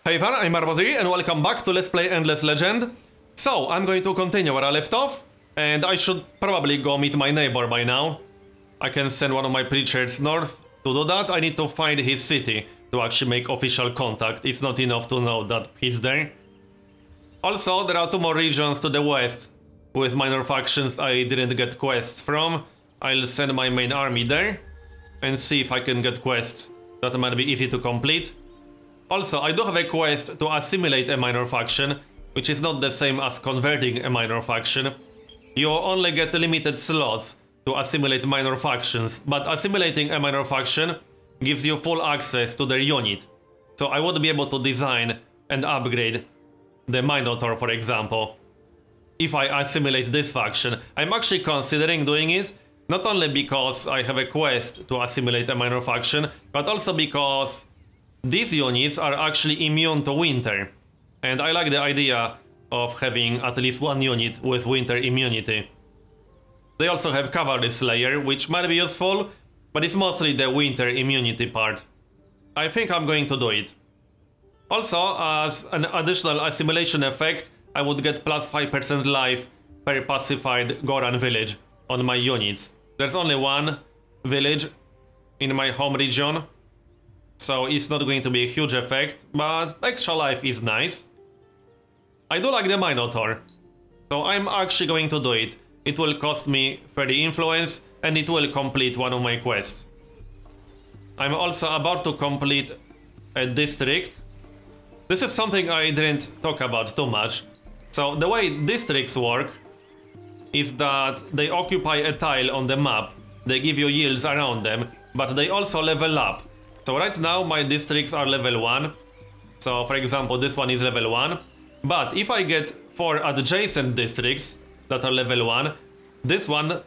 Hey there, I'm Marbozir and welcome back to Let's Play Endless Legend. So, I'm going to continue where I left off, and I should probably go meet my neighbor by now. I can send one of my preachers north. To do that, I need to find his city to actually make official contact. It's not enough to know that he's there. Also, there are two more regions to the west with minor factions I didn't get quests from. I'll send my main army there and see if I can get quests that might be easy to complete. Also, I do have a quest to assimilate a minor faction, which is not the same as converting a minor faction. You only get limited slots to assimilate minor factions, but assimilating a minor faction gives you full access to their unit. So I would be able to design and upgrade the Minotaur, for example. If I assimilate this faction, I'm actually considering doing it, not only because I have a quest to assimilate a minor faction, but also because these units are actually immune to winter, and I like the idea of having at least one unit with winter immunity. They also have Cavalry Slayer, which might be useful, but it's mostly the winter immunity part. I think I'm going to do it. Also, as an additional assimilation effect, I would get plus 5% life per pacified Goran village on my units. There's only one village in my home region, so it's not going to be a huge effect, but extra life is nice. I do like the Minotaur, so I'm actually going to do it. It will cost me 30 influence, and it will complete one of my quests. I'm also about to complete a district. This is something I didn't talk about too much. So the way districts work is that they occupy a tile on the map, they give you yields around them, but they also level up. So right now my districts are level 1, so for example this one is level 1, but if I get 4 adjacent districts that are level 1, this one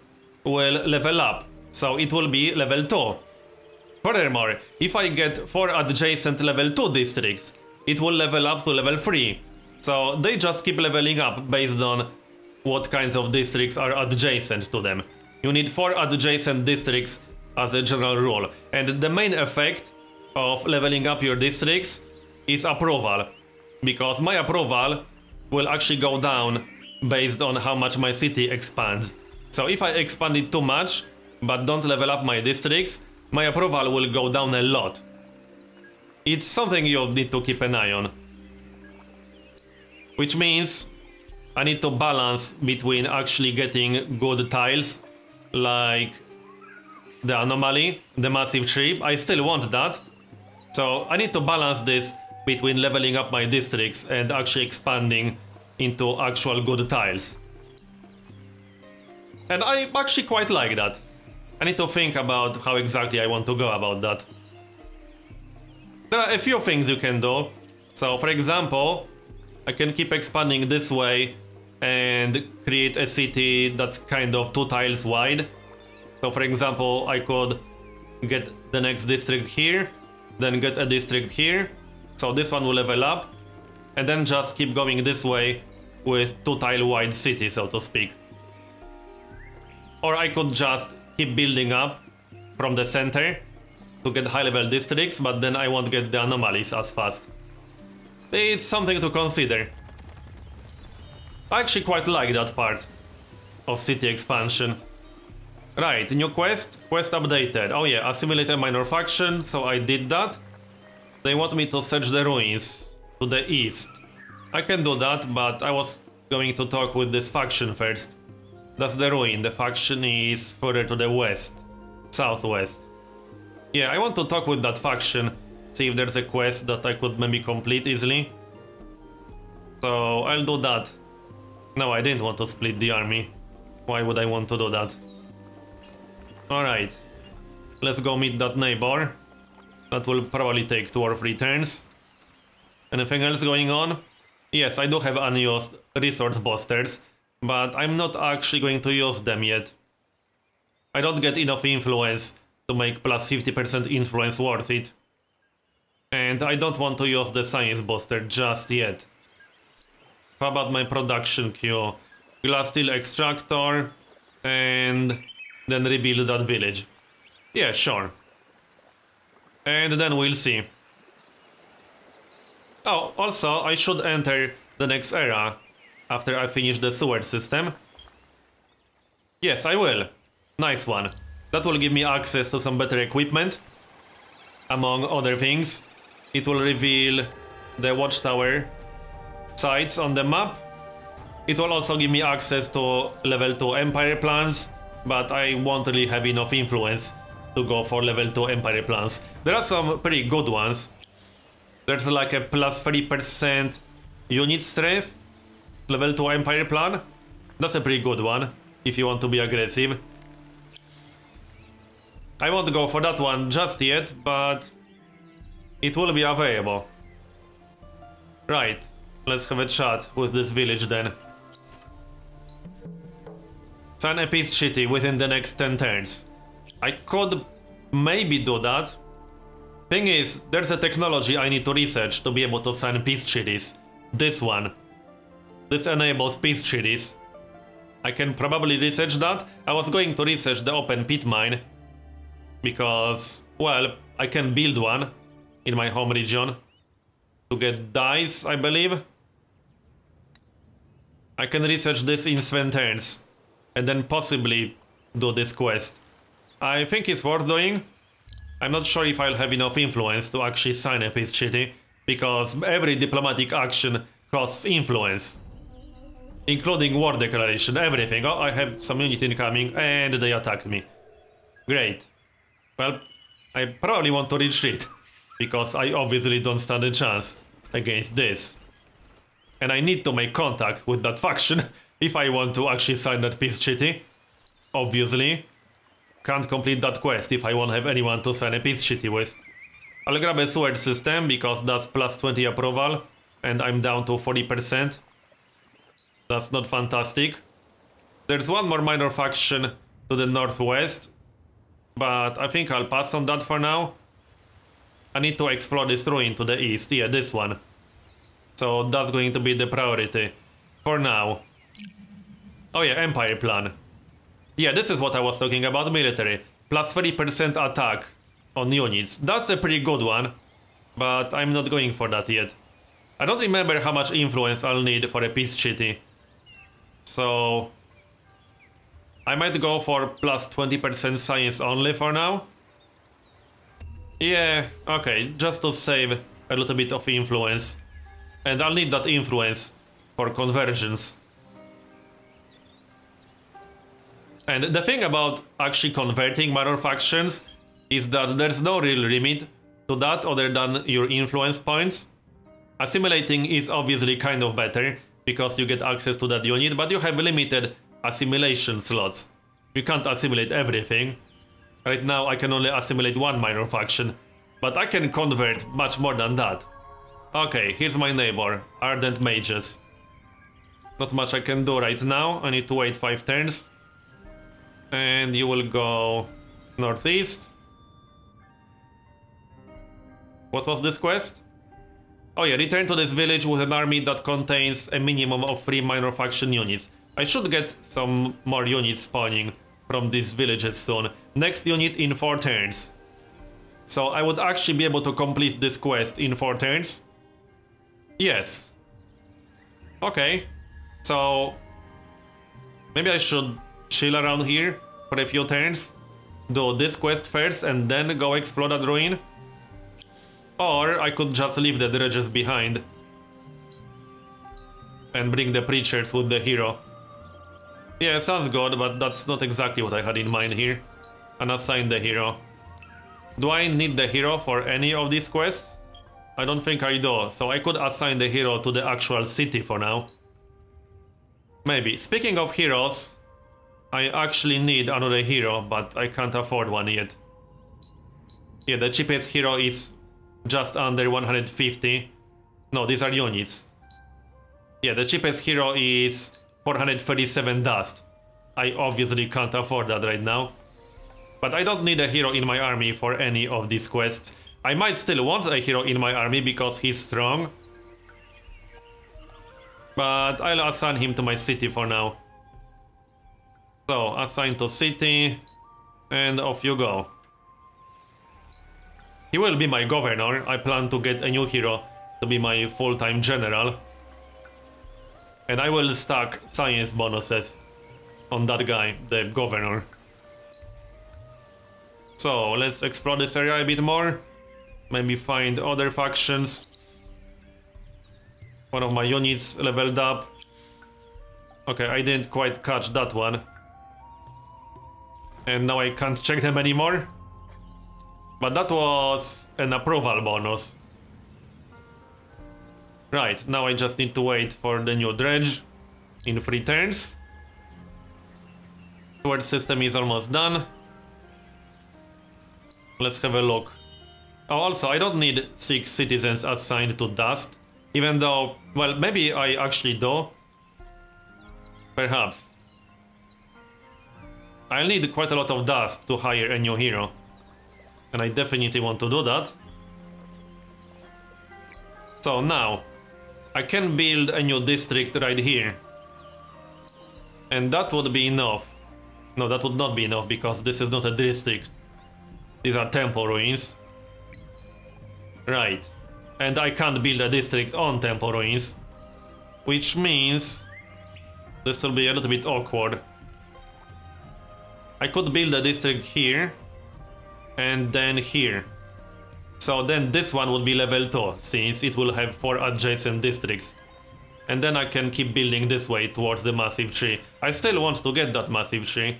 will level up, so it will be level 2. Furthermore, if I get 4 adjacent level 2 districts, it will level up to level 3, so they just keep leveling up based on what kinds of districts are adjacent to them. You need 4 adjacent districts as a general rule, and the main effect of leveling up your districts is approval, because my approval will actually go down based on how much my city expands. So if I expand it too much but don't level up my districts, my approval will go down a lot. It's something you need to keep an eye on, which means I need to balance between actually getting good tiles like the anomaly, the massive tree. I still want that, so I need to balance this between leveling up my districts and actually expanding into actual good tiles. And I actually quite like that. I need to think about how exactly I want to go about that. There are a few things you can do. So for example, I can keep expanding this way and create a city that's kind of 2 tiles wide. So for example, I could get the next district here, then get a district here, so this one will level up, and then just keep going this way with 2 tile wide city, so to speak. Or I could just keep building up from the center to get high level districts, but then I won't get the anomalies as fast. It's something to consider. I actually quite like that part of city expansion. Right, new quest updated. Oh yeah, assimilate a minor faction, so I did that. They want me to search the ruins to the east. I can do that, but I was going to talk with this faction first. That's the ruin, the faction is further to the west, southwest. Yeah, I want to talk with that faction, see if there's a quest that I could maybe complete easily. So I'll do that. No, I didn't want to split the army. Why would I want to do that? Alright, let's go meet that neighbor. That will probably take 2 or 3 turns. Anything else going on? Yes, I do have unused resource boosters, but I'm not actually going to use them yet. I don't get enough influence to make plus 50% influence worth it. And I don't want to use the science booster just yet. How about my production queue? Glass steel extractor and then rebuild that village. Yeah, sure. And then we'll see. Oh, also, I should enter the next era after I finish the sewer system. Yes, I will. Nice one. That will give me access to some better equipment. Among other things, it will reveal the watchtower sites on the map. It will also give me access to level 2 Empire plans, but I won't really have enough influence to go for level 2 Empire plans. There are some pretty good ones. There's like a plus 30% unit strength level 2 Empire plan. That's a pretty good one if you want to be aggressive. I won't go for that one just yet, but it will be available. Right, let's have a chat with this village then. Sign a peace treaty within the next 10 turns. I could maybe do that. Thing is, there's a technology I need to research to be able to sign peace treaties. This one. This enables peace treaties. I can probably research that. I was going to research the open pit mine. Because, well, I can build one in my home region. To get dice, I believe. I can research this in 7 turns. And then possibly do this quest. I think it's worth doing. I'm not sure if I'll have enough influence to actually sign a peace treaty, because every diplomatic action costs influence. Including war declaration, everything. Oh, I have some unit incoming and they attacked me. Great. Well, I probably want to retreat, because I obviously don't stand a chance against this. And I need to make contact with that faction if I want to actually sign that peace treaty. Obviously. Can't complete that quest if I won't have anyone to sign a peace treaty with. I'll grab a sword system because that's plus 20 approval and I'm down to 40%. That's not fantastic. There's one more minor faction to the northwest, but I think I'll pass on that for now. I need to explore this ruin to the east. Yeah, this one. So that's going to be the priority for now. Oh yeah, Empire plan. Yeah, this is what I was talking about, military. Plus 30% attack on units. That's a pretty good one, but I'm not going for that yet. I don't remember how much influence I'll need for a peace treaty. So I might go for plus 20% science only for now. Yeah, okay, just to save a little bit of influence. And I'll need that influence for conversions. And the thing about actually converting minor factions is that there's no real limit to that other than your influence points. Assimilating is obviously kind of better because you get access to that unit, but you have limited assimilation slots. You can't assimilate everything. Right now I can only assimilate one minor faction, but I can convert much more than that. Okay, here's my neighbor, Ardent Mages. Not much I can do right now, I need to wait 5 turns. And you will go northeast. What was this quest? Oh yeah, return to this village with an army that contains a minimum of 3 minor faction units. I should get some more units spawning from these villages soon. Next unit in 4 turns. So I would actually be able to complete this quest in 4 turns. Yes. Okay. So maybe I should chill around here for a few turns. Do this quest first and then go explore that ruin. Or I could just leave the dredges behind and bring the preachers with the hero. Yeah, sounds good, but that's not exactly what I had in mind here. And assign the hero. Do I need the hero for any of these quests? I don't think I do, so I could assign the hero to the actual city for now. Maybe. Speaking of heroes, I actually need another hero, but I can't afford one yet. Yeah, the cheapest hero is just under 150. No, these are units. Yeah, the cheapest hero is 437 dust. I obviously can't afford that right now. But I don't need a hero in my army for any of these quests. I might still want a hero in my army because he's strong. But I'll assign him to my city for now. So, assign to city, and off you go. He will be my governor. I plan to get a new hero to be my full-time general. And I will stack science bonuses on that guy, the governor. So, let's explore this area a bit more. Maybe find other factions. One of my units leveled up. Okay, I didn't quite catch that one. And now I can't check them anymore. But that was an approval bonus. Right, now I just need to wait for the new dredge in 3 turns. Sword system is almost done. Let's have a look. Oh, also, I don't need 6 citizens assigned to Dust. Even though, well, maybe I actually do. Perhaps. I'll need quite a lot of Dust to hire a new hero. And I definitely want to do that. So now, I can build a new district right here. And that would be enough. No, that would not be enough because this is not a district. These are temple ruins. Right. And I can't build a district on temple ruins. Which means this will be a little bit awkward. I could build a district here. And then here. So then this one would be level 2, since it will have 4 adjacent districts. And then I can keep building this way towards the massive tree. I still want to get that massive tree.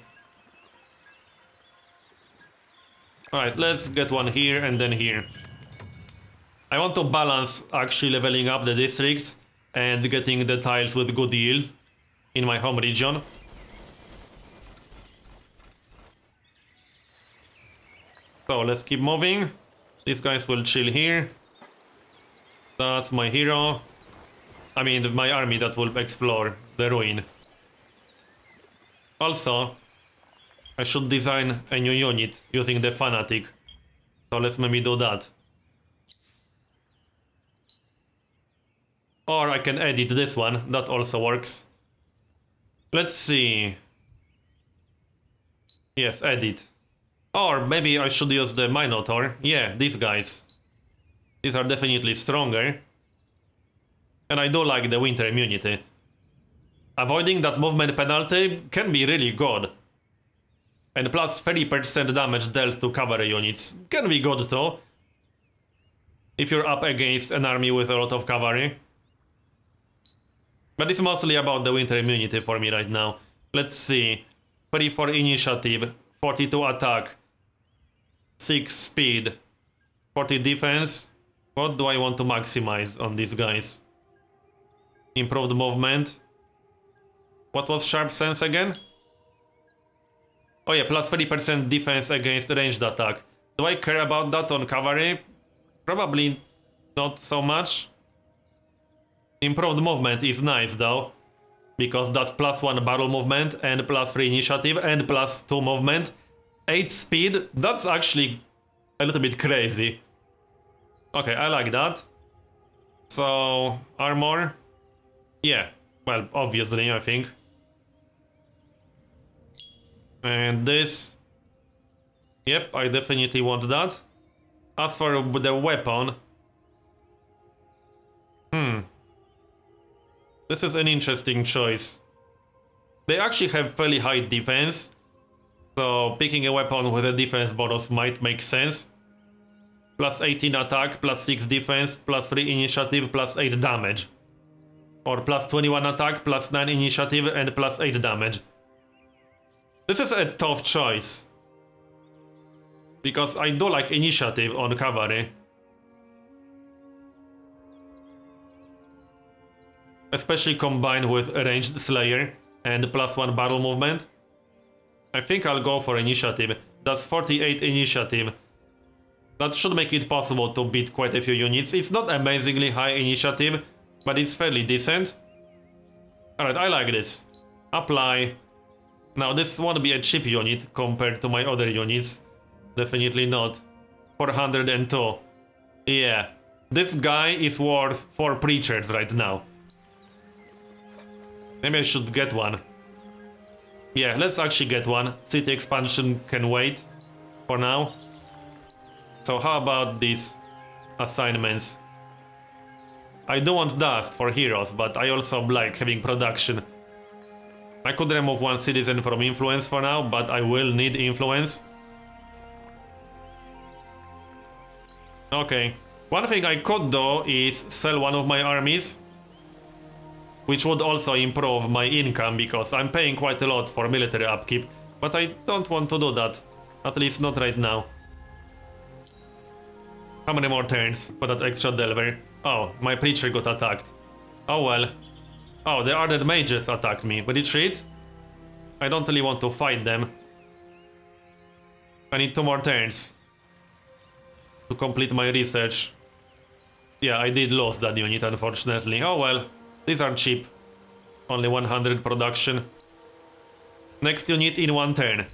Alright, let's get one here and then here. I want to balance actually leveling up the districts and getting the tiles with good yields in my home region. So let's keep moving. These guys will chill here. That's my hero. I mean, my army that will explore the ruin. Also, I should design a new unit using the Fanatic. So let's maybe do that. Or I can edit this one, that also works. Let's see. Yes, edit. Or maybe I should use the Minotaur. Yeah, these guys. These are definitely stronger. And I do like the winter immunity. Avoiding that movement penalty can be really good. And plus 30% damage dealt to cavalry units can be good too. If you're up against an army with a lot of cavalry. But it's mostly about the winter immunity for me right now. Let's see. 34 initiative, 42 attack, 6 speed, 40 defense. What do I want to maximize on these guys? Improved movement. What was sharp sense again? Oh yeah, plus 30% defense against ranged attack. Do I care about that on cavalry? Probably not so much. Improved movement is nice though, because that's plus 1 battle movement and plus 3 initiative and plus 2 movement. 8 speed, that's actually a little bit crazy. Okay, I like that. So, armor. Yeah, well, obviously, I think. And this. Yep, I definitely want that. As for the weapon. This is an interesting choice. They actually have fairly high defense. So picking a weapon with a defense bonus might make sense. Plus 18 attack, plus 6 defense, plus 3 initiative, plus 8 damage. Or plus 21 attack, plus 9 initiative, and plus 8 damage. This is a tough choice. Because I do like initiative on cavalry. Especially combined with a ranged slayer and plus 1 battle movement. I think I'll go for initiative. That's 48 initiative. That should make it possible to beat quite a few units. It's not amazingly high initiative, but it's fairly decent. Alright, I like this. Apply. Now this won't be a cheap unit compared to my other units. Definitely not. 402. Yeah. This guy is worth 4 preachers right now. Maybe I should get one. Yeah, let's actually get one. City expansion can wait for now. So how about these assignments? I do want dust for heroes, but I also like having production. I could remove one citizen from influence for now, but I will need influence. Okay. One thing I could do is sell one of my armies, which would also improve my income, because I'm paying quite a lot for military upkeep, but I don't want to do that. At least not right now. How many more turns for that extra delver? Oh, my preacher got attacked. Oh well. Oh, the ardent mages attacked me. Retreat? I don't really want to fight them. I need 2 more turns to complete my research. Yeah, I did lose that unit, unfortunately. Oh well, these are cheap. Only 100 production. Next unit in 1 turn.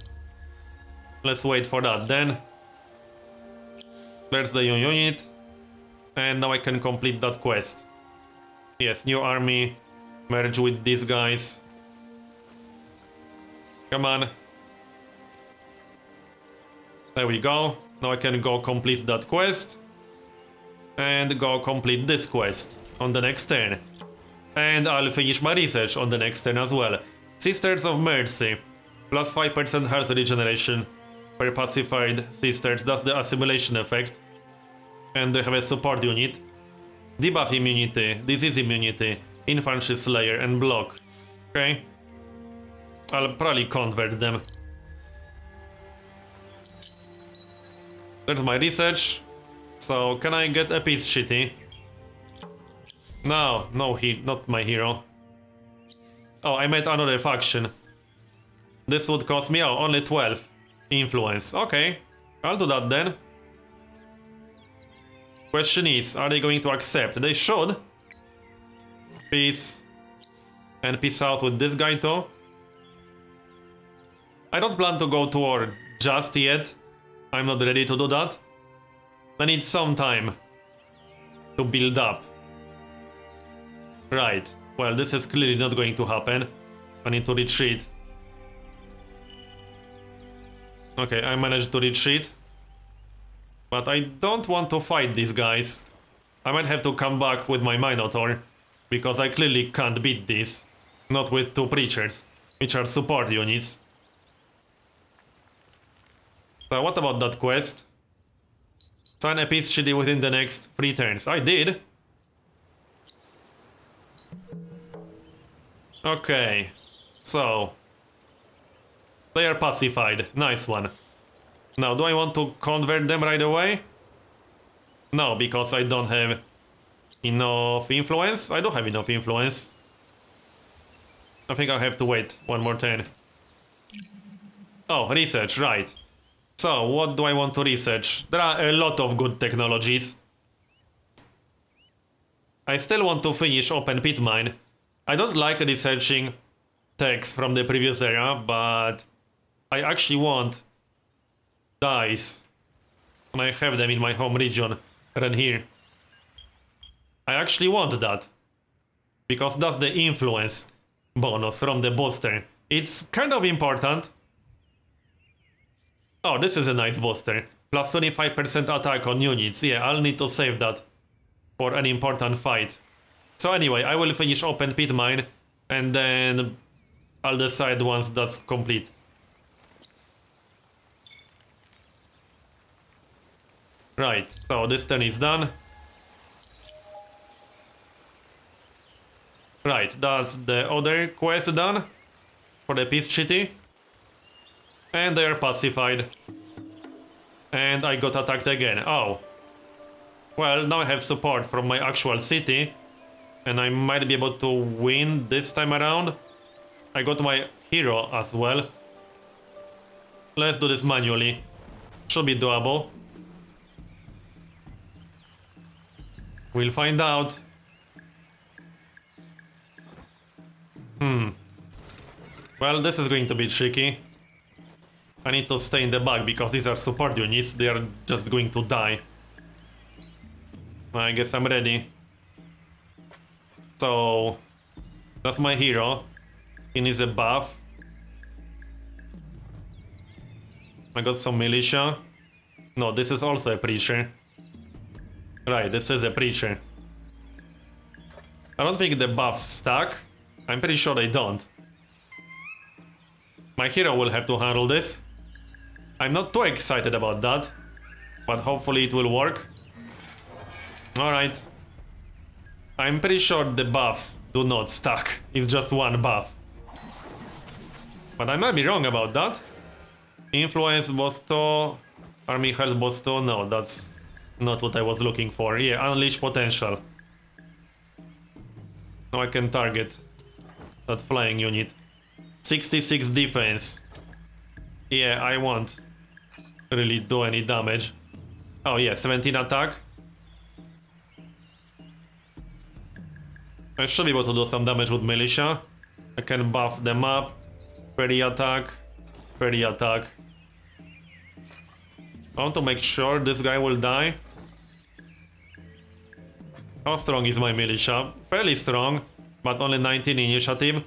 Let's wait for that then. There's the unit. And now I can complete that quest. Yes, new army. Merge with these guys. Come on. There we go. Now I can go complete that quest. And go complete this quest on the next turn. And I'll finish my research on the next turn as well. Sisters of Mercy. Plus 5% health regeneration per pacified sisters. That's the assimilation effect. And they have a support unit. Debuff immunity, disease immunity, infantry slayer and block. Okay. I'll probably convert them. There's my research. So, can I get a peace treaty? No, not my hero. Oh, I made another faction. This would cost me, only 12 influence. Okay, I'll do that then. Question is, are they going to accept? They should. Peace. And peace out with this guy too. I don't plan to go to war just yet. I'm not ready to do that. I need some time to build up. Right. Well, this is clearly not going to happen. I need to retreat. Okay, I managed to retreat. But I don't want to fight these guys. I might have to come back with my Minotaur, because I clearly can't beat this. Not with 2 preachers, which are support units. So what about that quest? Sign a peace treaty within the next 3 turns. I did! Okay, so... they are pacified. Nice one. Now, do I want to convert them right away? No, because I don't have enough influence. I do have enough influence. I think I'll have to wait 1 more turn. Oh, research, right. So, what do I want to research? There are a lot of good technologies. I still want to finish open pit mine. I don't like researching techs from the previous era, but I actually want dice. And I have them in my home region, right here. I actually want that. Because that's the influence bonus from the booster. It's kind of important. Oh, this is a nice booster. Plus 25% attack on units. Yeah, I'll need to save that for an important fight. So anyway, I will finish open pit mine, and then I'll decide once that's complete. Right, so this turn is done. Right, that's the other quest done for the peace treaty. And they are pacified. And I got attacked again. Oh. Well, now I have support from my actual city. And I might be able to win this time around. I got my hero as well. Let's do this manually. Should be doable. We'll find out. Well, this is going to be tricky. I need to stay in the back because these are support units. They are just going to die. I guess I'm ready. So, that's my hero. He needs a buff. I got some militia. No, this is also a preacher. Right, this is a preacher. I don't think the buffs stack. I'm pretty sure they don't. My hero will have to handle this. I'm not too excited about that, but hopefully it will work. Alright. I'm pretty sure the buffs do not stack. It's just one buff. But I might be wrong about that. Influence Bosto, Army Health Bosto, no, that's not what I was looking for. Yeah, Unleash Potential. Now I can target that flying unit. 66 defense. Yeah, I won't really do any damage. Oh yeah, 17 attack. I should be able to do some damage with militia. I can buff them up. 30 attack. 30 attack. I want to make sure this guy will die. How strong is my militia? Fairly strong, but only 19 initiative.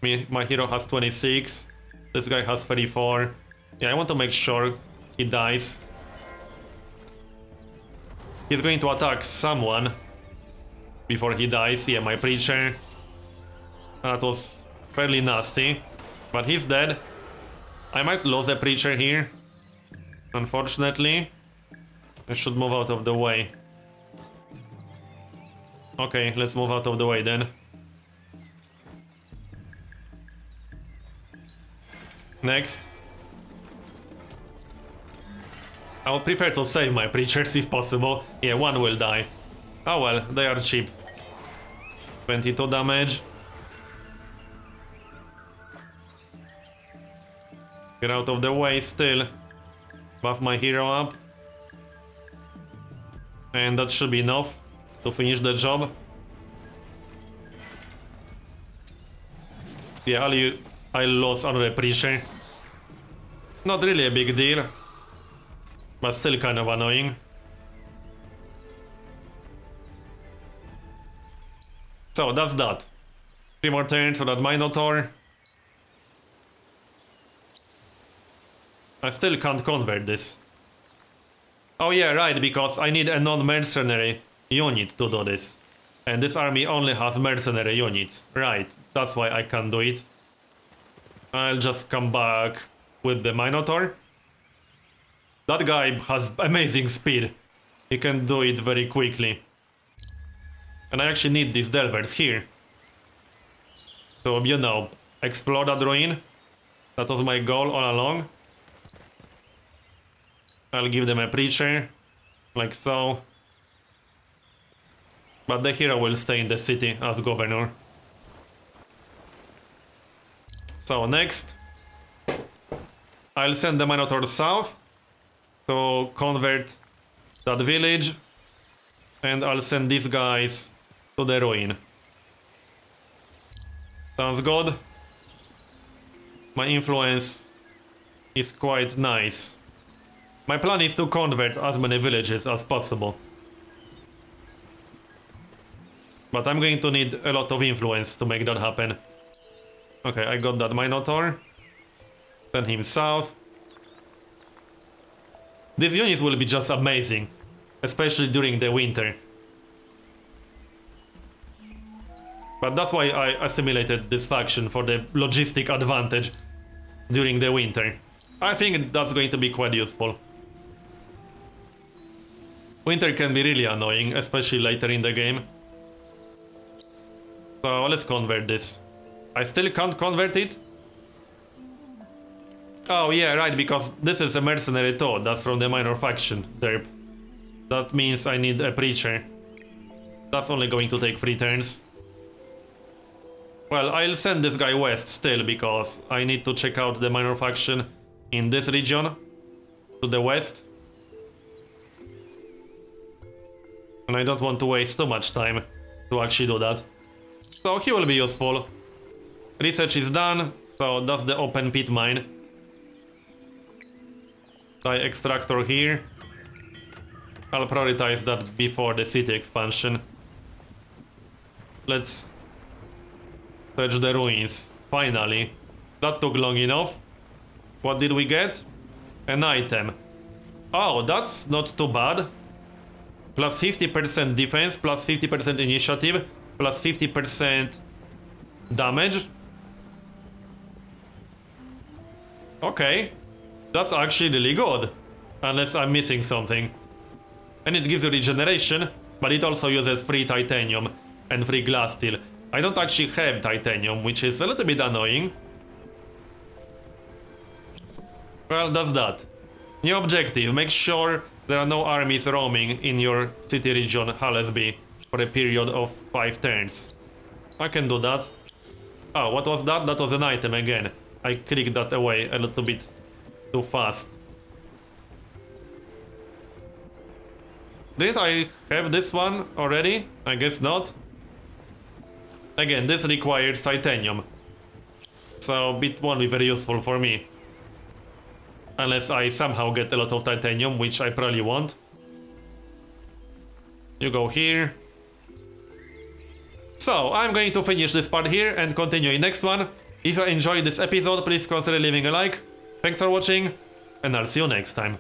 My hero has 26. This guy has 34. Yeah, I want to make sure he dies. He's going to attack someone before he dies. Yeah, my preacher. That was fairly nasty. But he's dead. I might lose a preacher here. Unfortunately. I should move out of the way. Okay, let's move out of the way then. Next. I would prefer to save my preachers if possible. Yeah, one will die. Oh well, they are cheap. 22 damage. Get out of the way still. Buff my hero up. And that should be enough to finish the job. Yeah, I lost another preacher. Not really a big deal, but still kind of annoying. So that's that. 3 more turns for that Minotaur. I still can't convert this. Oh yeah, right, because I need a non-mercenary unit to do this. And this army only has mercenary units. Right, that's why I can't do it. I'll just come back with the Minotaur. That guy has amazing speed. He can do it very quickly. And I actually need these Delvers here. So, you know, explore that ruin. That was my goal all along. I'll give them a preacher, like so. But the hero will stay in the city as governor. So next, I'll send the Minotaur south to convert that village. And I'll send these guys to the ruin. Sounds good. My influence is quite nice. My plan is to convert as many villages as possible. But I'm going to need a lot of influence to make that happen. Okay, I got that Minotaur. Send him south. These units will be just amazing. Especially during the winter. But that's why I assimilated this faction, for the logistic advantage during the winter. I think that's going to be quite useful. Winter can be really annoying, especially later in the game. So let's convert this. I still can't convert it? Oh yeah, right, because this is a mercenary too. That's from the minor faction, derp. That means I need a preacher. That's only going to take 3 turns. Well, I'll send this guy west still, because I need to check out the minor faction in this region, to the west. And I don't want to waste too much time to actually do that. So he will be useful. Research is done, so that's the open pit mine. Die extractor here. I'll prioritize that before the city expansion. Let's search the ruins. Finally. That took long enough. What did we get? An item. Oh, that's not too bad. Plus 50% defense, plus 50% initiative, plus 50% damage. Okay, that's actually really good. Unless I'm missing something. And it gives you regeneration, but it also uses free titanium and free glass steel. I don't actually have titanium, which is a little bit annoying. Well, that's that. New objective, make sure there are no armies roaming in your city region, Halesby, for a period of 5 turns. I can do that. Oh, what was that? That was an item again. I clicked that away a little bit too fast. Did I have this one already? I guess not. Again, this requires titanium. So it won't be very useful for me. Unless I somehow get a lot of titanium, which I probably won't. You go here. So, I'm going to finish this part here and continue in next one. If you enjoyed this episode, please consider leaving a like. Thanks for watching, and I'll see you next time.